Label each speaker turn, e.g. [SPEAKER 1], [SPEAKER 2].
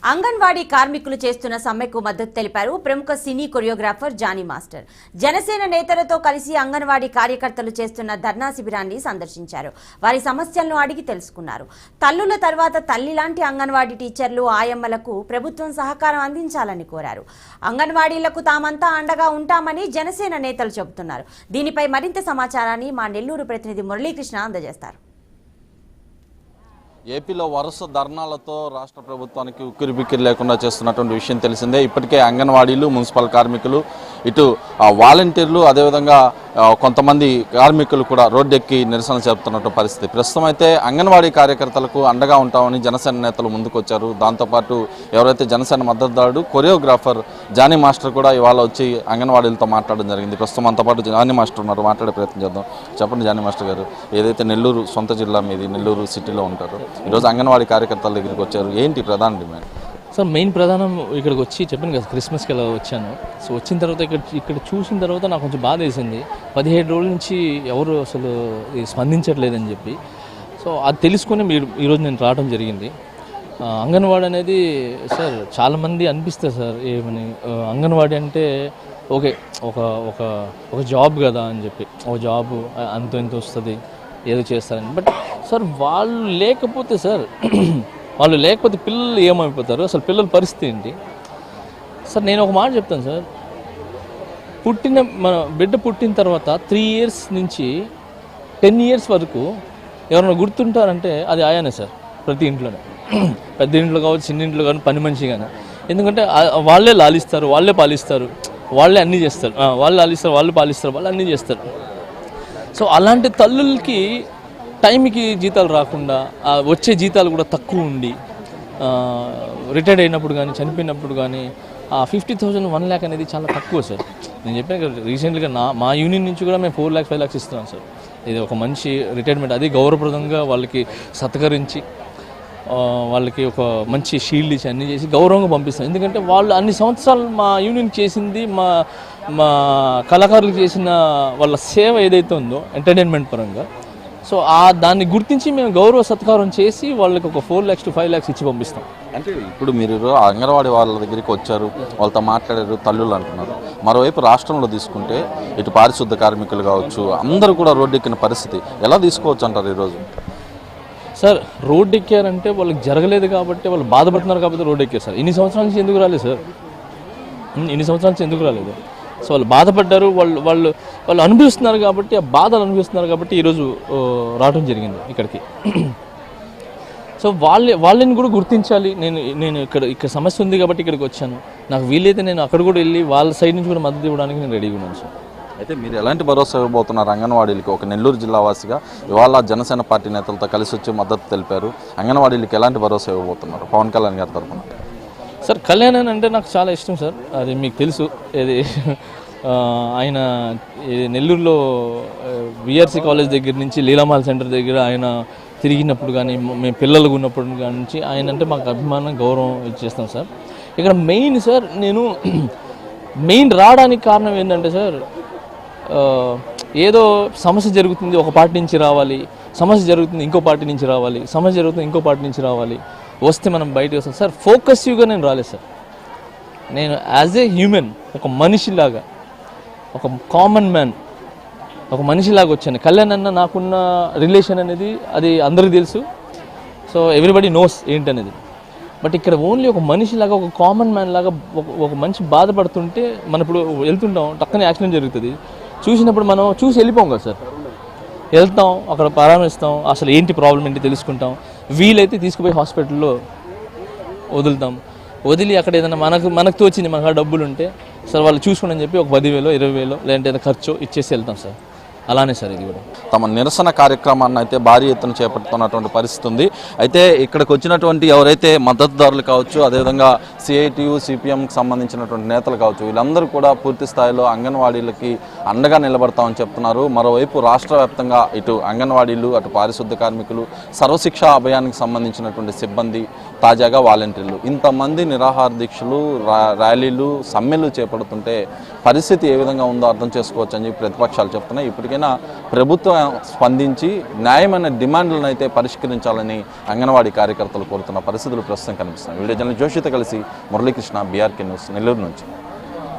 [SPEAKER 1] అంగన్వాడీ కార్మికులు చేస్తున్న సమ్మెకు మద్దతు తెలిపారు ప్రముఖ సినీ కొరియోగ్రాఫర్ జానీ మాస్టర్. జనసేన నేతలతో కలిసి అంగన్వాడీ కార్యకర్తలు చేస్తున్న ధర్నా శిబిరాన్ని సందర్శించారు. వారి సమస్యలను అడిగి తెలుసుకున్నారు. తల్లుల తర్వాత తల్లి లాంటి అంగన్వాడీ టీచర్లు ఆయమ్మలకు ప్రభుత్వం సహకారం అందించాలని కోరారు. అంగన్వాడీలకు తామంతా అండగా ఉంటామని జనసేన నేతలు చెబుతున్నారు. దీనిపై మరింత సమాచారాన్ని మా నెల్లూరు ప్రతినిధి మురళీకృష్ణ అందజేస్తారు.
[SPEAKER 2] ఏపీలో వరుస ధర్నాలతో రాష్ట్ర ప్రభుత్వానికి ఉక్కిరిబిక్కిరి లేకుండా చేస్తున్నటువంటి విషయం తెలిసిందే. ఇప్పటికే అంగన్వాడీలు, మున్సిపల్ కార్మికులు, ఇటు వాలంటీర్లు, అదేవిధంగా కొంతమంది కార్మికులు కూడా రోడ్డెక్కి నిరసన చెబుతున్నట్టు పరిస్థితి. ప్రస్తుతం అయితే అంగన్వాడీ కార్యకర్తలకు అండగా ఉంటామని జనసేన నేతలు ముందుకొచ్చారు. దాంతోపాటు ఎవరైతే జనసేన మద్దతుదారుడు కొరియోగ్రాఫర్ జానీ మాస్టర్ కూడా ఇవాళ వచ్చి అంగన్వాడీలతో మాట్లాడడం జరిగింది. ప్రస్తుతం మనతో పాటు జానీ మాస్టర్ ఉన్నారు, మాట్లాడే ప్రయత్నం చేద్దాం. చెప్పండి జానీ మాస్టర్ గారు, ఏదైతే నెల్లూరు సొంత జిల్లా మీది, నెల్లూరు సిటీలో ఉంటారు, ఈరోజు అంగన్వాడీ కార్యకర్తల దగ్గరికి వచ్చారు, ఏంటి ప్రధాన డిమాండ్?
[SPEAKER 3] సార్ మెయిన్ ప్రధానం ఇక్కడికి వచ్చి చెప్పాను కదా, క్రిస్మస్కి ఇలా వచ్చాను. సో వచ్చిన తర్వాత ఇక్కడ చూసిన తర్వాత నాకు కొంచెం బాధ వేసింది. 17 రోజుల నుంచి ఎవరు అసలు స్పందించట్లేదని చెప్పి. సో అది తెలుసుకొని ఈరోజు నేను రావడం జరిగింది. అంగన్వాడీ అనేది సార్ చాలామంది అనిపిస్తుంది సార్, ఏమని అంగన్వాడీ అంటే ఓకే ఒక ఒక ఒక జాబ్ కదా అని చెప్పి, ఒక జాబ్ అంత ఎంత వస్తుంది ఏదో చేస్తారని. బట్ సార్ వాళ్ళు లేకపోతే పిల్లలు ఏమైపోతారు, అసలు పిల్లల పరిస్థితి ఏంటి సార్? నేను ఒక మాట చెప్తాను సార్, మన బిడ్డ పుట్టిన తర్వాత 3 years నుంచి 10 years వరకు ఎవరైనా గుర్తుంటారంటే అది ఆయానే సార్. ప్రతి ఇంట్లోనే, పెద్ద ఇంట్లో కావచ్చు, చిన్న ఇంట్లో కానీ, పని మనిషి కానీ. ఎందుకంటే వాళ్ళే లాలిస్తారు, వాళ్ళే పాలిస్తారు, వాళ్ళే అన్నీ చేస్తారు, వాళ్ళు లాలిస్తారు, వాళ్ళు పాలిస్తారు, వాళ్ళు అన్నీ చేస్తారు. సో అలాంటి తల్లులకి టైంకి జీతాలు రాకుండా, వచ్చే జీతాలు కూడా తక్కువ ఉండి, రిటైర్డ్ అయినప్పుడు కానీ, చనిపోయినప్పుడు కానీ 50,000 1 lakh అనేది చాలా తక్కువ సార్. నేను చెప్పాను కదా, రీసెంట్గా మా యూనియన్ నుంచి కూడా మేము 4 lakhs 5 lakhs ఇస్తున్నాం సార్. ఇది ఒక మంచి రిటైర్మెంట్, అది గౌరవప్రదంగా వాళ్ళకి సత్కరించి, వాళ్ళకి ఒక మంచి షీల్డ్ ఇచ్చి అన్నీ చేసి గౌరవంగా పంపిస్తాం. ఎందుకంటే వాళ్ళు అన్ని సంవత్సరాలు మా యూనియన్ చేసింది, మా కళాకారులకు చేసిన వాళ్ళ సేవ ఏదైతే ఉందో ఎంటర్టైన్మెంట్ పరంగా, సో దాన్ని గుర్తించి మేము గౌరవ సత్కారం చేసి వాళ్ళకి ఒక 4 lakhs to 5 lakhs ఇచ్చి పంపిస్తాం.
[SPEAKER 2] అంటే ఇప్పుడు మీరు అంగన్వాడీ వాళ్ళ దగ్గరికి వచ్చారు, వాళ్ళతో మాట్లాడారు, తల్లులు అంటున్నారు. మరోవైపు రాష్ట్రంలో తీసుకుంటే ఇటు పారిశుద్ధ కార్మికులు కావచ్చు, అందరూ కూడా రోడ్డెక్కిన పరిస్థితి ఎలా తీసుకోవచ్చు అంటారు ఈరోజు?
[SPEAKER 3] సార్ రోడ్డు ఎక్కారంటే వాళ్ళకి జరగలేదు కాబట్టి, వాళ్ళు బాధపడుతున్నారు కాబట్టి రోడ్డు ఎక్కారు సార్. ఇన్ని సంవత్సరాల నుంచి ఎందుకు రాలేదు సార్? ఇన్ని సంవత్సరాల నుంచి ఎందుకు రాలేదు? సో వాళ్ళు బాధపడ్డారు, వాళ్ళు అనుభవిస్తున్నారు కాబట్టి, ఆ బాధలు అనుభవిస్తున్నారు కాబట్టి ఈరోజు రావడం జరిగింది ఇక్కడికి. సో వాళ్ళని కూడా గుర్తించాలి. నేను ఇక్కడ సమస్య ఉంది కాబట్టి ఇక్కడికి వచ్చాను. నాకు వీలైతే నేను అక్కడ కూడా వెళ్ళి వాళ్ళ సైడ్ నుంచి కూడా మద్దతు ఇవ్వడానికి నేను రెడీగా ఉన్నాను సార్.
[SPEAKER 2] అయితే మీరు ఎలాంటి భరోసా ఇవ్వబోతున్నారు అంగన్వాడీలకి? ఒక నెల్లూరు జిల్లా వాసిగా ఇవాళ జనసేన పార్టీ నేతలతో కలిసి వచ్చి మద్దతు తెలిపారు. అంగన్వాడీలకి ఎలాంటి భరోసా ఇవ్వబోతున్నారు పవన్ కళ్యాణ్ గారి తరఫున?
[SPEAKER 3] సార్ కళ్యాణ్ అంటే నాకు చాలా ఇష్టం సార్, అది మీకు తెలుసు. ఆయన నెల్లూరులో విఆర్సీ కాలేజ్ దగ్గర నుంచి లీలామాల్ సెంటర్ దగ్గర ఆయన తిరిగినప్పుడు కానీ, మేము పిల్లలు ఉన్నప్పుడు నుంచి ఆయన అంటే మాకు అభిమానం, గౌరవం ఇచ్చేస్తాం సార్. ఇక్కడ మెయిన్ సార్, నేను రావడానికి కారణం ఏంటంటే సార్, ఏదో సమస్య జరుగుతుంది ఒక పార్టీ నుంచి రావాలి, సమస్య జరుగుతుంది ఇంకో పార్టీ నుంచి రావాలి, సమస్య జరుగుతుంది ఇంకో పార్టీ నుంచి రావాలి, వస్తే మనం బయటకు వస్తాం సార్. ఫోకస్గా నేను రాలేదు సార్. నేను యాజ్ ఏ హ్యూమన్, ఒక మనిషిలాగా, ఒక కామన్ మ్యాన్, ఒక మనిషిలాగా వచ్చాను. కళ్యాణ్ అన్న నాకున్న రిలేషన్ అనేది అది అందరికీ తెలుసు. సో ఎవ్రీబడి నోస్ ఏంటనేది. బట్ ఇక్కడ ఓన్లీ ఒక మనిషిలాగా, ఒక కామన్ మ్యాన్ లాగా, ఒక మనిషి బాధపడుతుంటే మనం ఇప్పుడు వెళ్తుంటాం, టక్కనే యాక్సిడెంట్ జరుగుతుంది, చూసినప్పుడు మనం చూసి వెళ్ళిపోం కదా సార్. వెళ్తాం, అక్కడ పరామర్శిస్తాం, అసలు ఏంటి ప్రాబ్లం ఏంటి తెలుసుకుంటాం, వీలైతే తీసుకుపోయి హాస్పిటల్లో వదులుతాం. వదిలి అక్కడ ఏదైనా మనకు తోచింది, మనకు డబ్బులు ఉంటే సార్ వాళ్ళు చూసుకోండి అని చెప్పి ఒక 10,000 20,000 లేదంటే ఏదైనా ఖర్చు ఇచ్చేసి వెళ్తాం సార్. అలానే సార్ ఇది కూడా.
[SPEAKER 2] తమ నిరసన కార్యక్రమాన్ని అయితే భారీ ఎత్తున చేపడుతున్నటువంటి పరిస్థితి ఉంది. అయితే ఇక్కడికి వచ్చినటువంటి ఎవరైతే మద్దతుదారులు కావచ్చు, అదేవిధంగా సిఐటియు, సిపిఎంకి సంబంధించినటువంటి నేతలు కావచ్చు, వీళ్ళందరూ కూడా పూర్తి స్థాయిలో అంగన్వాడీలకి అండగా నిలబడతామని చెప్తున్నారు. మరోవైపు రాష్ట్ర వ్యాప్తంగా ఇటు అంగన్వాడీలు, అటు పారిశుద్ధ కార్మికులు, సర్వశిక్ష అభియానికి సంబంధించినటువంటి సిబ్బంది, తాజాగా వాలంటీర్లు. ఇంతమంది నిరాహార దీక్షలు, ర్యాలీలు, సమ్మెలు చేపడుతుంటే పరిస్థితి ఏ విధంగా ఉందో అర్థం చేసుకోవచ్చు అని చెప్పి ప్రతిపక్షాలు చెప్తున్నాయి. ఇప్పటికైనా ప్రభుత్వం స్పందించి న్యాయమైన డిమాండ్లను అయితే పరిష్కరించాలని అంగన్వాడీ కార్యకర్తలు కోరుతున్న పరిస్థితులు ప్రస్తుతం కనిపిస్తున్నాయి. వీడియో జర్నలిస్ట్ జోషితో కలిసి మురళీకృష్ణ, బీఆర్కే న్యూస్, నెల్లూరు నుంచి.